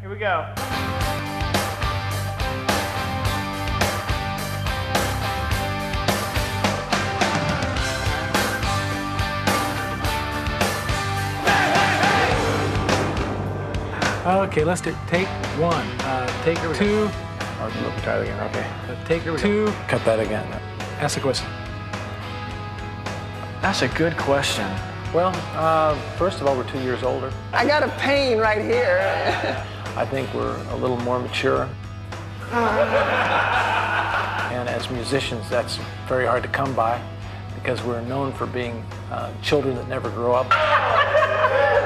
Here we go. Okay, let's do take one. Take two. Oh, try it again. Okay. Take two. Cut that again. Ask the question. That's a good question. Well, first of all, we're 2 years older. I got a pain right here. I think we're a little more mature. And as musicians, that's very hard to come by because we're known for being children that never grow up.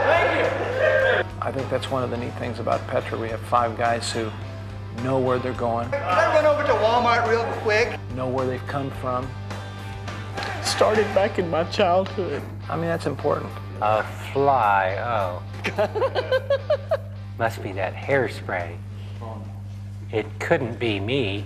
Thank you. I think that's one of the neat things about Petra. We have 5 guys who know where they're going. Can I run over to Walmart real quick? Know where they've come from. Started back in my childhood. I mean, that's important. A fly, oh. Must be that hairspray. It couldn't be me.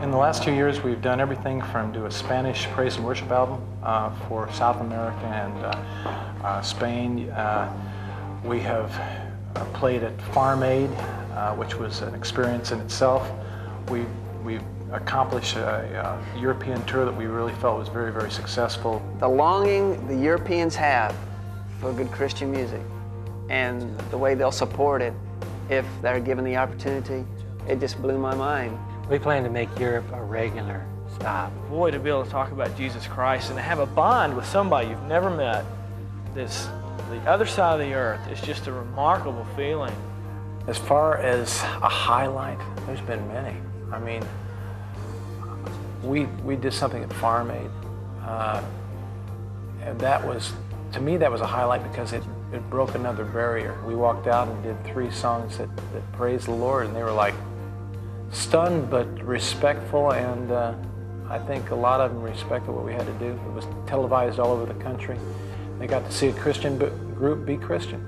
In the last 2 years, we've done everything from do a Spanish praise and worship album for South America and Spain. We have played at Farm Aid, which was an experience in itself. We've accomplished a European tour that we really felt was very, very successful. The longing the Europeans have for good Christian music and the way they'll support it if they're given the opportunity, it just blew my mind. We plan to make Europe a regular stop. Boy, to be able to talk about Jesus Christ and to have a bond with somebody you've never met, the other side of the earth, is just a remarkable feeling. As far as a highlight, there's been many. I mean, we did something at Farm Aid, and that was, to me, that was a highlight because it broke another barrier. We walked out and did 3 songs that praised the Lord, and they were like stunned but respectful, and I think a lot of them respected what we had to do. It was televised all over the country. They got to see a Christian group be Christian.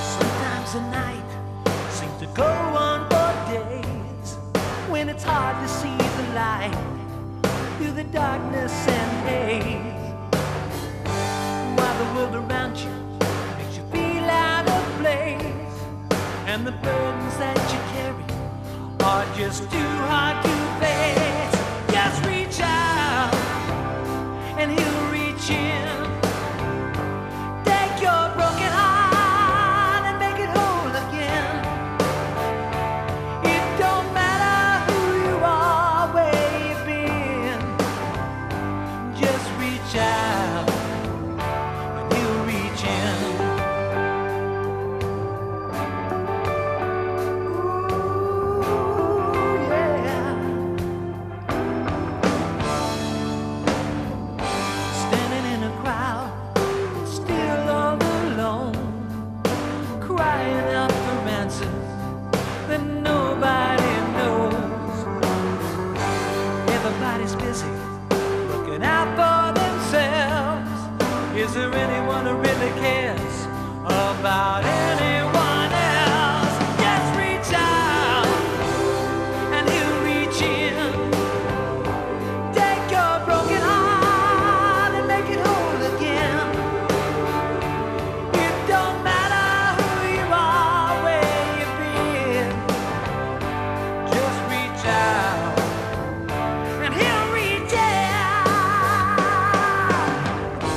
Sometimes the night seems to go on for days, when it's hard to see the light through the darkness and haze. While the world around you makes you feel out of place, and the burdens that you carry are just too hard to face. Just reach out and He'll reach in. Take your broken heart and make it whole again. It don't matter who you are, where you've been. Just reach out and He'll reach in. Ooh, yeah. Standing in a crowd, still all alone, crying out for answers that nobody knows. Everybody's busy looking out for themselves. Is there anyone who really cares about anyone else? Just reach out and He'll reach in. Take your broken heart and make it whole again. It don't matter who you are, where you've been. Just reach out and He'll reach out.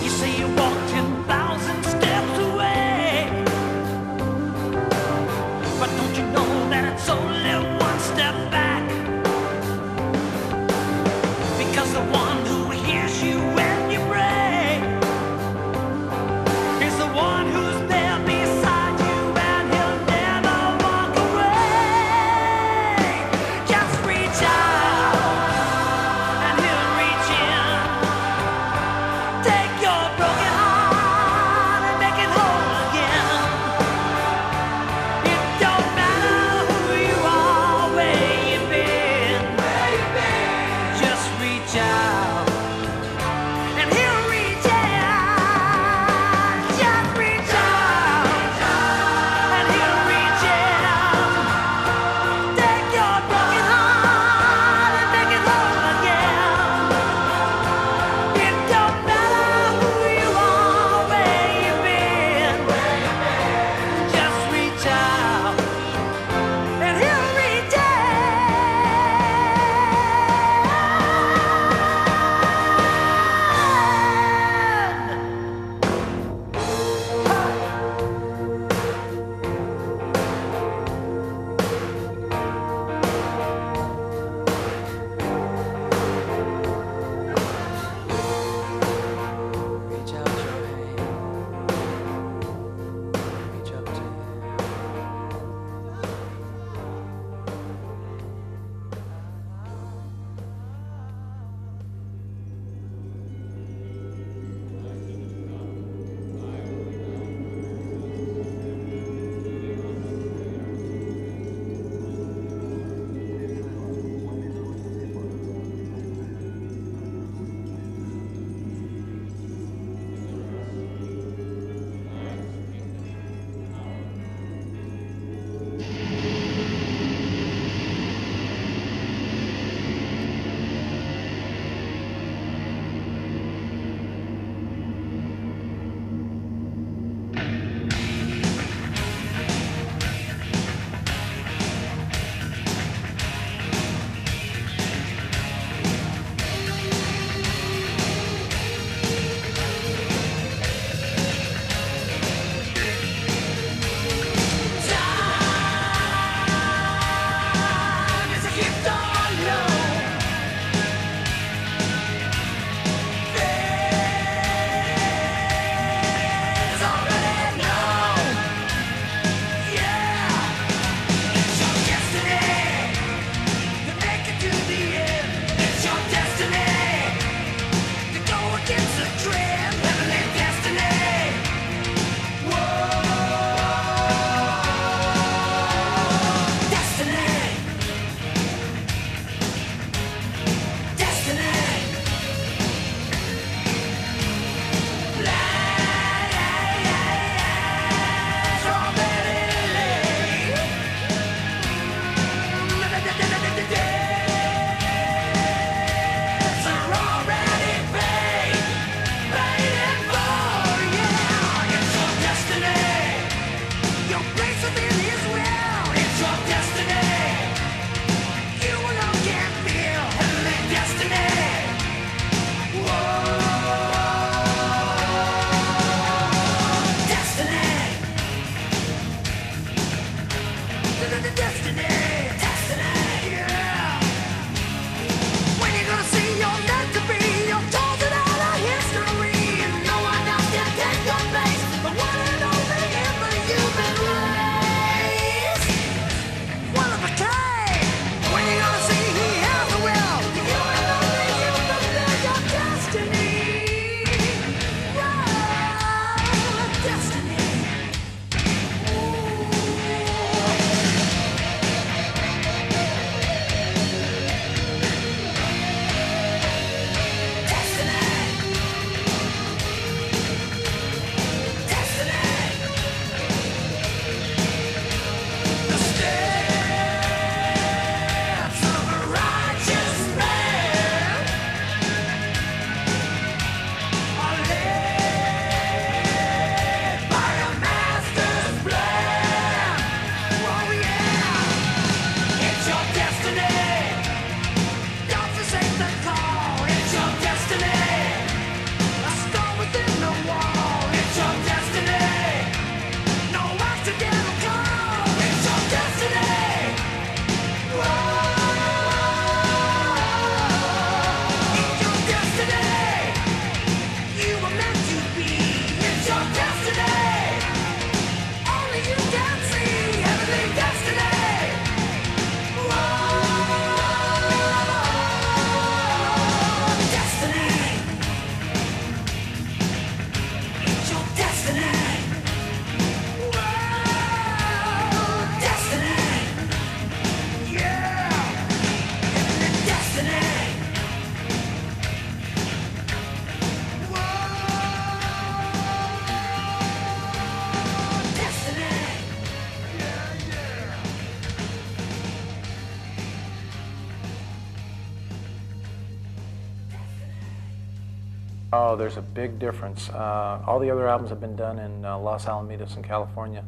You say you walk 10,000 steps away, but don't you know that it's only one step back? Because the one who hears you when you pray is the one who's there beside you, and He'll never walk away. Just reach out and He'll reach in. Take your broken heart and make it whole again. It don't matter who you are, Oh, there's a big difference. All the other albums have been done in Los Alamitos in California.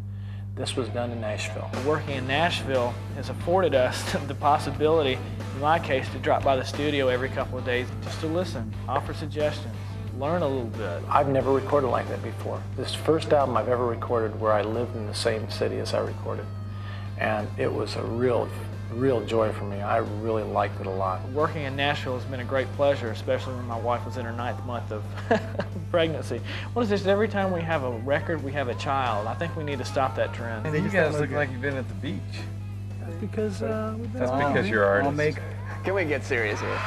This was done in Nashville. Working in Nashville has afforded us the possibility, in my case, to drop by the studio every couple of days just to listen, offer suggestions, learn a little bit. I've never recorded like that before. This is the first album I've ever recorded where I lived in the same city as I recorded. And it was a real joy for me. I really liked it a lot. Working in Nashville has been a great pleasure, especially when my wife was in her 9th month of pregnancy. What is this? Every time we have a record, we have a child. I think we need to stop that trend. You guys look like you've been at the beach. That's because we've been That's because you're artists. Can we get serious here?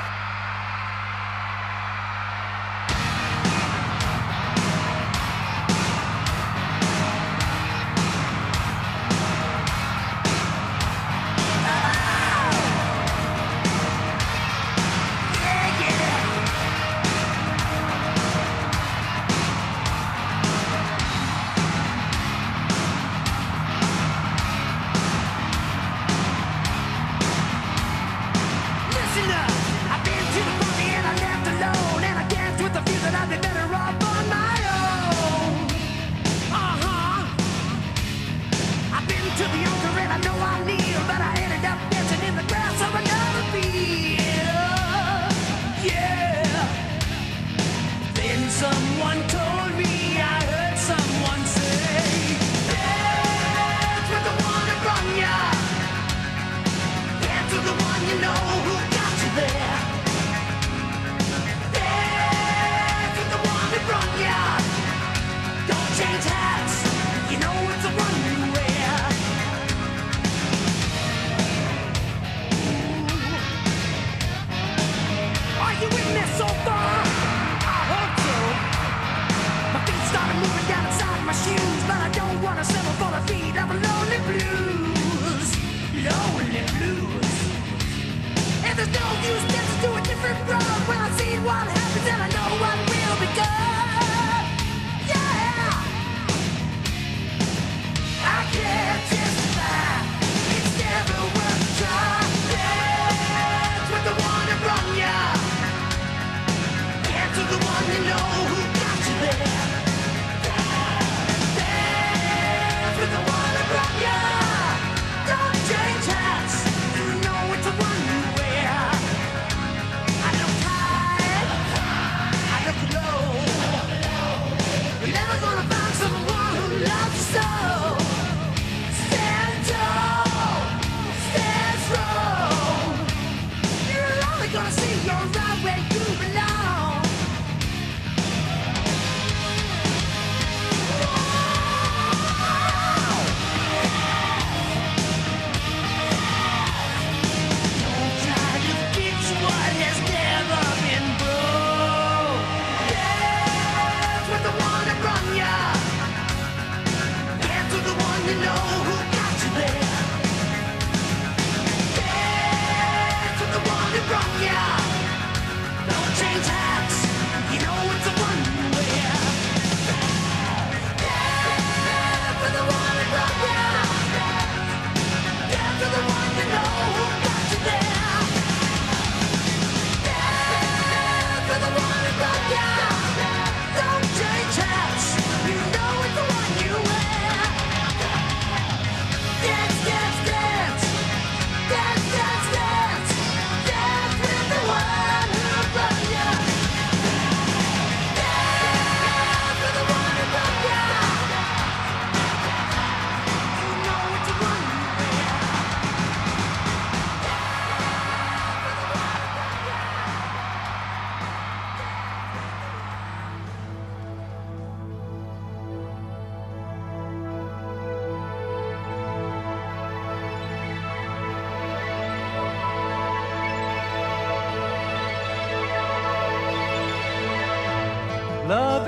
Listen up, I've been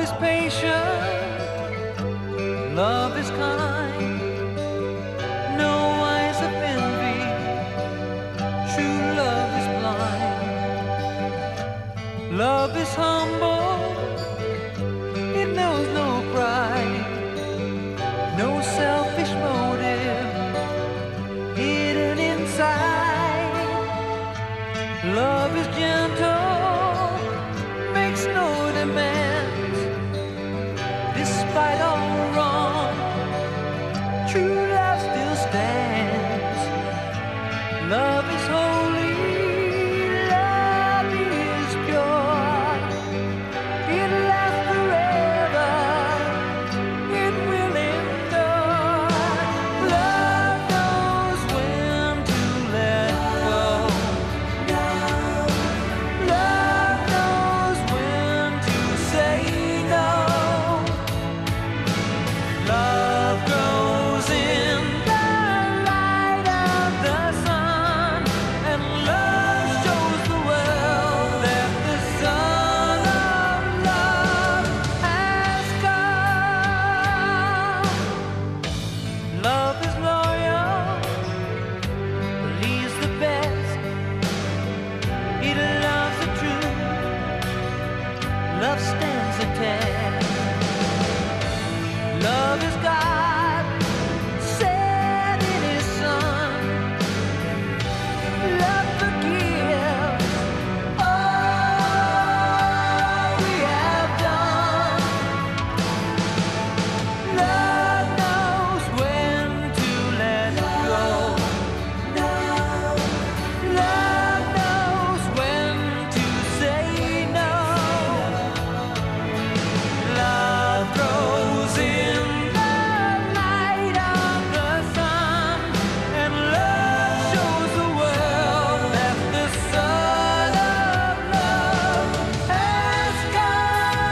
is patient, love is kind, no eyes of envy, true love is blind. Love is humble, it knows no pride, no selfish motive hidden inside. Love is gentle, makes no demands, despite all wrong, true love still stands. Love is holy, love is pure, it lasts forever, it will endure. Love knows when to let go. Love knows when to say no. Love grows in the light of the sun, and love shows the world that the Son of Love has come. Love is loyal, believes the best, it loves the truth, love stands the test. Love is God, said in His Son. Love forgives all we have done. Love knows when to let go. Love knows when to say no. Love grows in the light of the sun, and love shows the world that the Son of Love has come.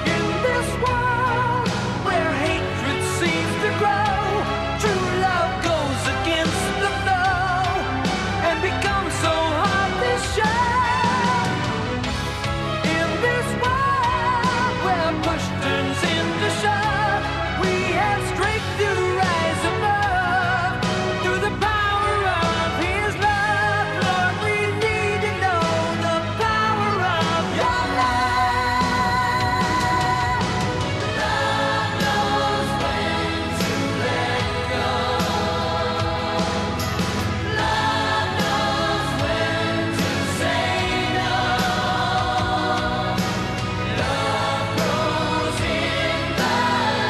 In this world where hatred seems to grow, true love goes against the flow and becomes so hard to show. In this world where push turns into shove, we have strength to rise above through the power of His love. Lord, we need to know the power of Your love. Love knows when to let go. Love knows when to say no. Love grows in the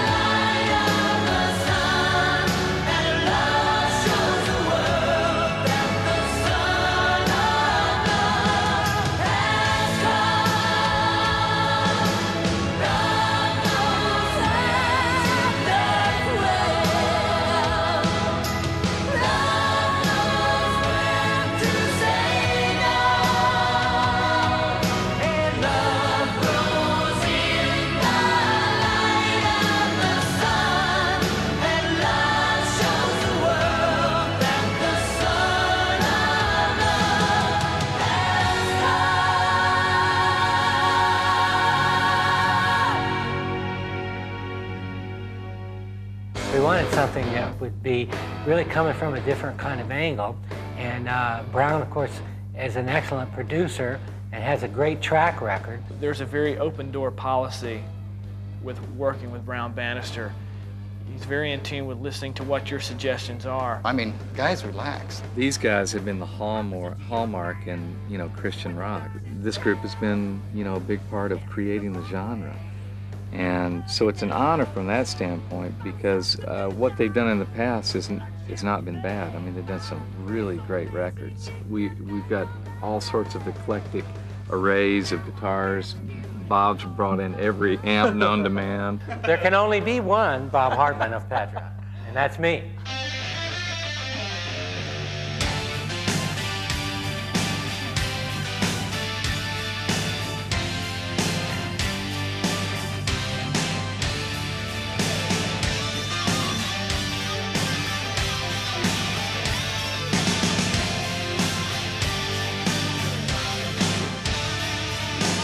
light of the sun, and love shows the world that the Son of Love has come. Love knows when to let go. Love knows when to say no. And love grows in the light of the sun, and love shows the world that the Son of Love has come. We wanted something that would be really coming from a different kind of angle. And Brown, of course, is an excellent producer and has a great track record. There's a very open door policy with working with Brown Bannister. He's very in tune with listening to what your suggestions are. I mean, guys, relax. These guys have been the hallmark in, Christian rock. This group has been, a big part of creating the genre. And so it's an honor from that standpoint, because what they've done in the past it's not been bad. I mean, they've done some really great records. We've got all sorts of eclectic arrays of guitars. Bob's brought in every amp known to man. There can only be one Bob Hartman of Petra, and that's me.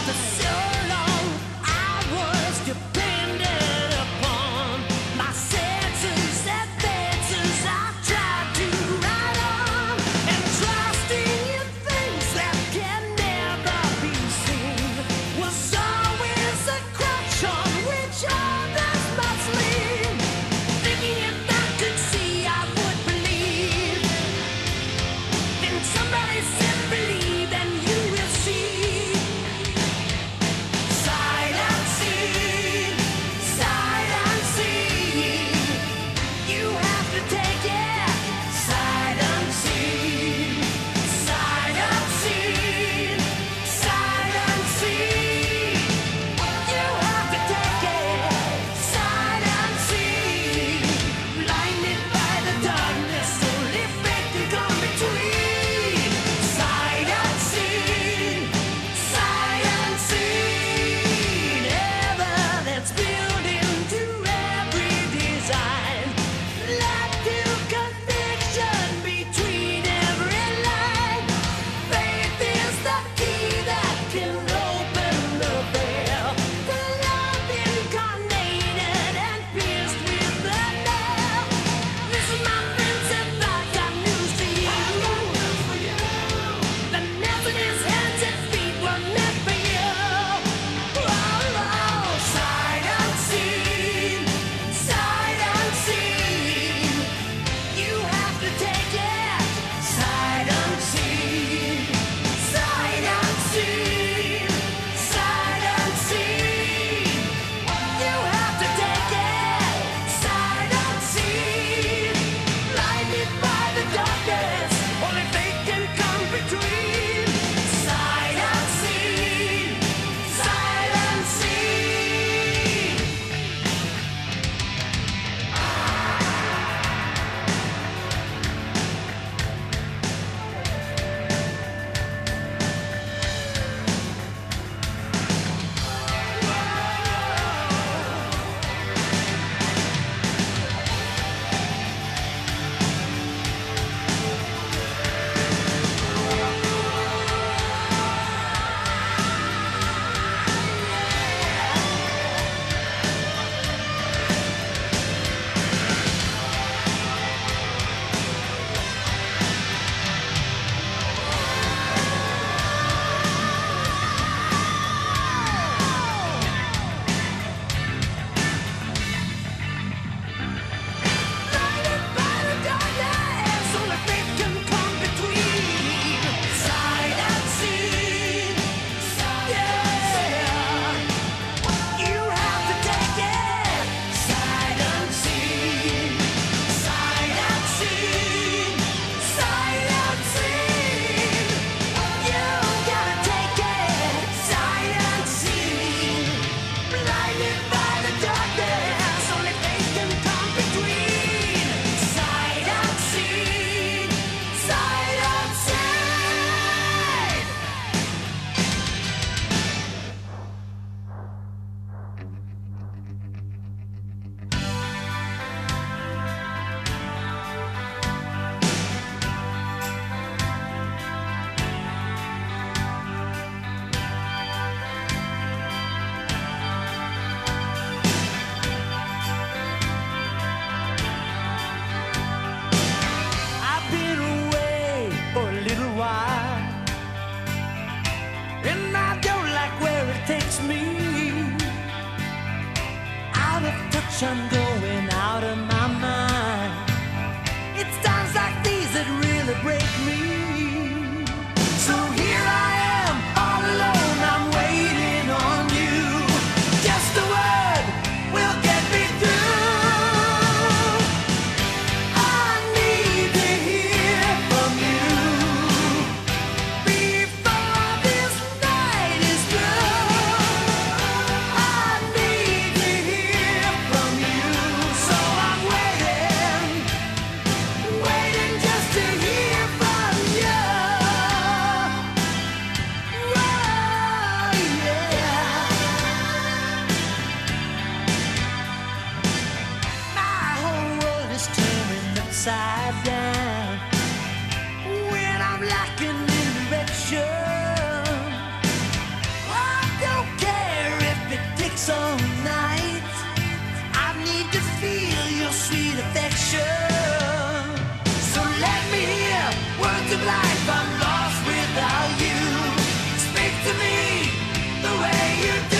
The upside down. When I'm lacking in direction, I don't care if it takes all night. I need to feel your sweet affection. So let me hear words of life. I'm lost without you. Speak to me the way you do.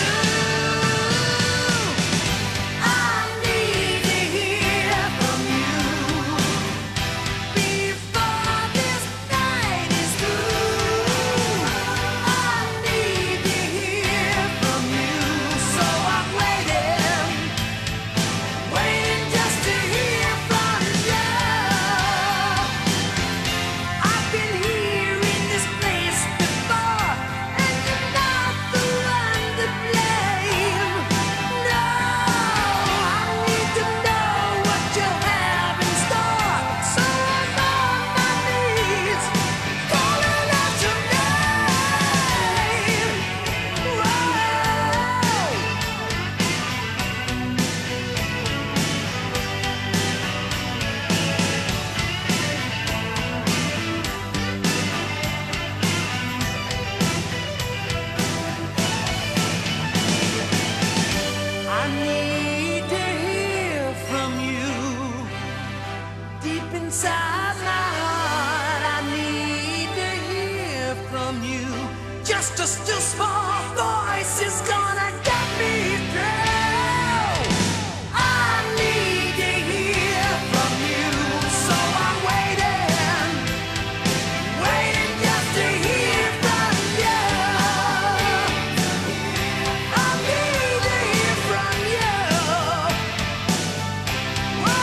Inside my heart, I need to hear from you. Just a still small voice is gonna get me through. I need to hear from you, so I'm waiting, waiting just to hear from you. I need to hear from you. Whoa.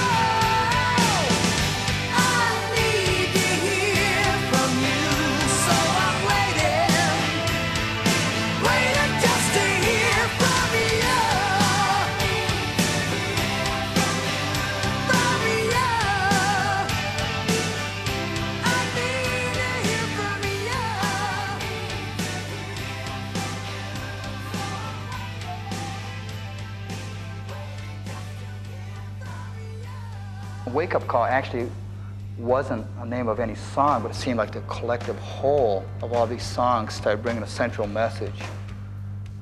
Wake Up Call actually wasn't a name of any song, but it seemed like the collective whole of all these songs started bringing a central message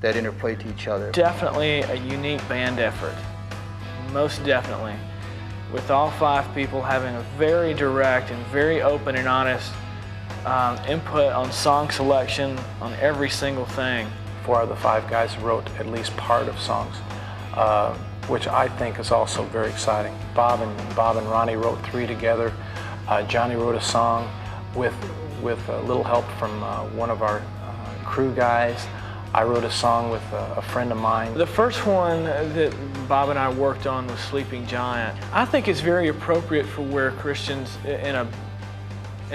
that interplayed to each other. Definitely a unique band effort, most definitely. With all 5 people having a very direct and very open and honest input on song selection on every single thing. 4 of the 5 guys wrote at least part of songs, which I think is also very exciting. Bob and Ronnie wrote 3 together. Johnny wrote a song with a little help from one of our crew guys. I wrote a song with a friend of mine. The first one that Bob and I worked on was Sleeping Giant. I think it's very appropriate for where Christians in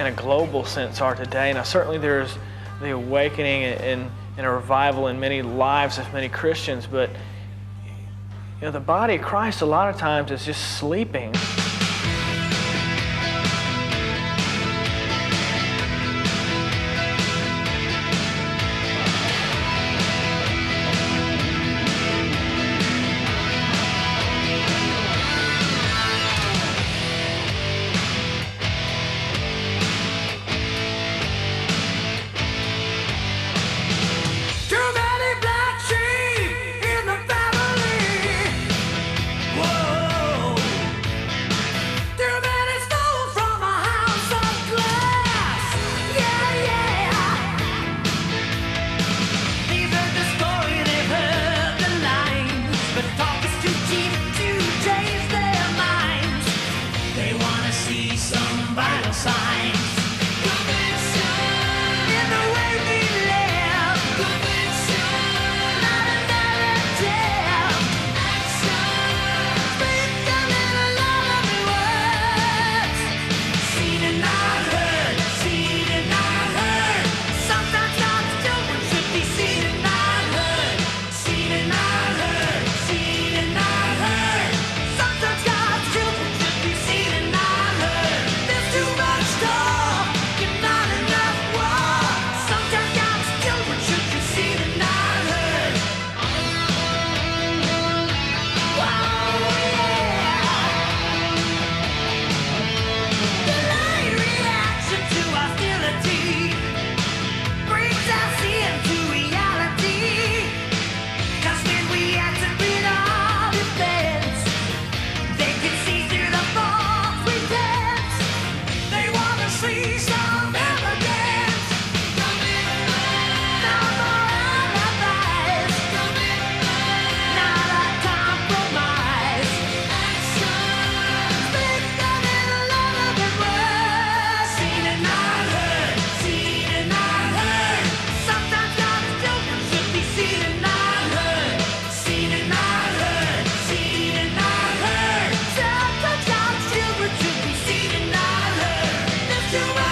a global sense are today. Now certainly there's the awakening and a revival in many lives of many Christians, but you know, the body of Christ a lot of times is just sleeping. Delayed reaction to hostility brings us into reality. 'Cause when we activate our defense, they can see through the false pretense. They want to see some evidence. No more alibis. Not a compromise. Speak the little of the word. Seen and not heard. Seen and not heard. Sometimes God's children should be seen and not heard. Seen and not heard. Seen and not heard. Sometimes God's children should be seen and not heard. There's too much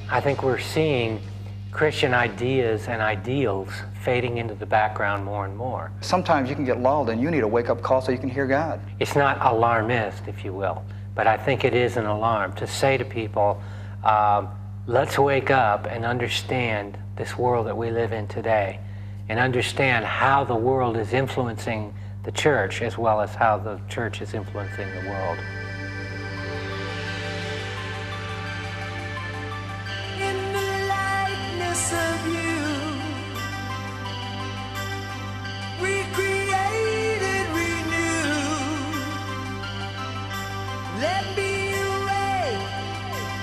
I think we're seeing Christian ideas and ideals fading into the background more and more. Sometimes you can get lulled and you need a wake-up call so you can hear God. It's not alarmist, if you will, but I think it is an alarm to say to people, let's wake up and understand this world that we live in today, and understand how the world is influencing the church as well as how the church is influencing the world. In the likeness of you, recreated, renewed, let me awake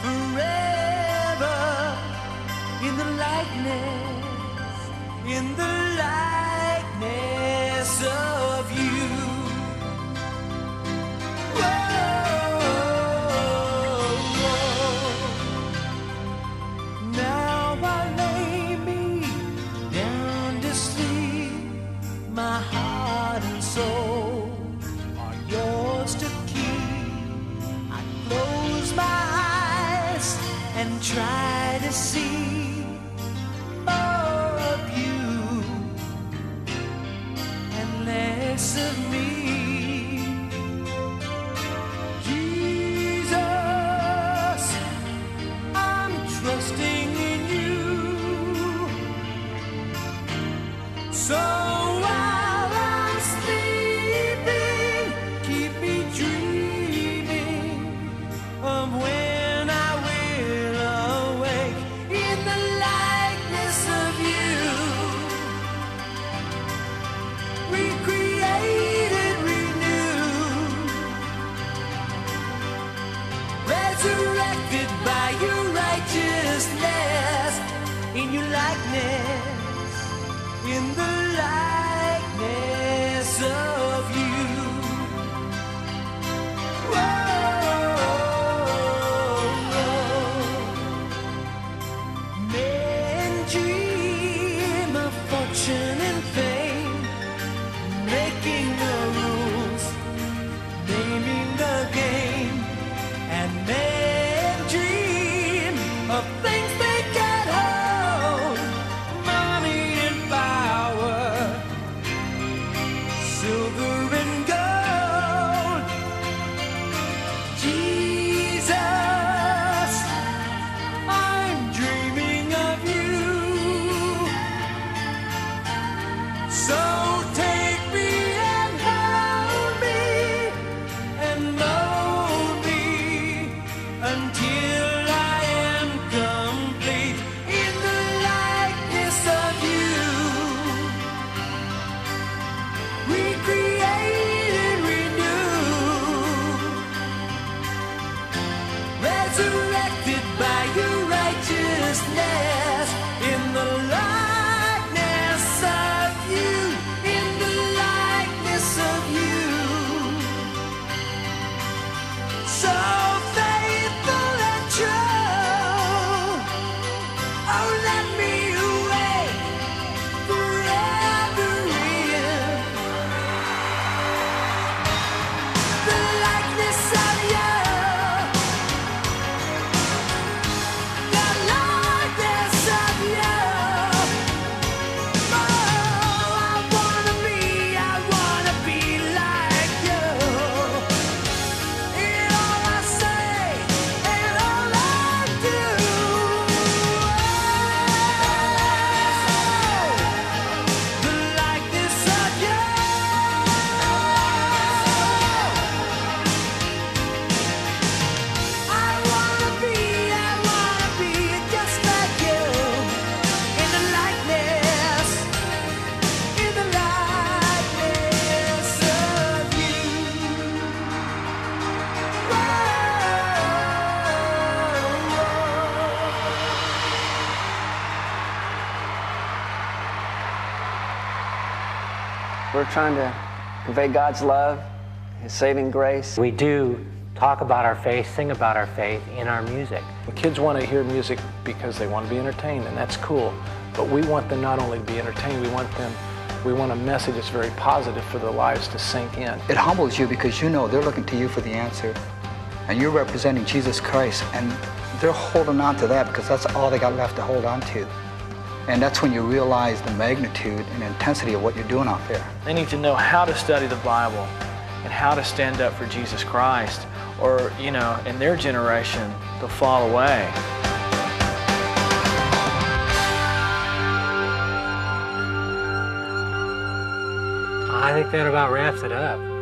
forever in the likeness, in the likeness of you. Now I lay me down to sleep. My heart and soul are yours to keep. I close my eyes and try to see more of you and less of me. Jesus, I'm trusting in you. So while I'm sleeping, keep me dreaming of when I will awake in the likeness of you. Recreated, renewed, resurrected by your righteousness, in your likeness, in the likeness of you. Men dream of fortune and fame, making the rules, naming the game, and men dream of things they can hold, money and power, silver and gold. Jesus, I'm dreaming of you. So take me and hold me and mold me until I am complete in the likeness of you. Recreated, renewed, resurrected by your righteousness, in the likeness of you, in the likeness of you. So faithful and true, oh, let me awake forever in the likeness of you, the likeness of you. Oh, I wanna be like you. In all I say and all I do, the likeness of you. I wanna be just like you, in the likeness of you. We're trying to convey God's love, His saving grace. We do talk about our faith, sing about our faith in our music. The kids want to hear music because they want to be entertained, and that's cool. But we want them not only to be entertained, we want a message that's very positive for their lives to sink in. It humbles you because you know they're looking to you for the answer, and you're representing Jesus Christ, and they're holding on to that because that's all they got left to hold on to. And that's when you realize the magnitude and intensity of what you're doing out there. They need to know how to study the Bible and how to stand up for Jesus Christ, or, you know, in their generation, they'll fall away. I think that about wraps it up.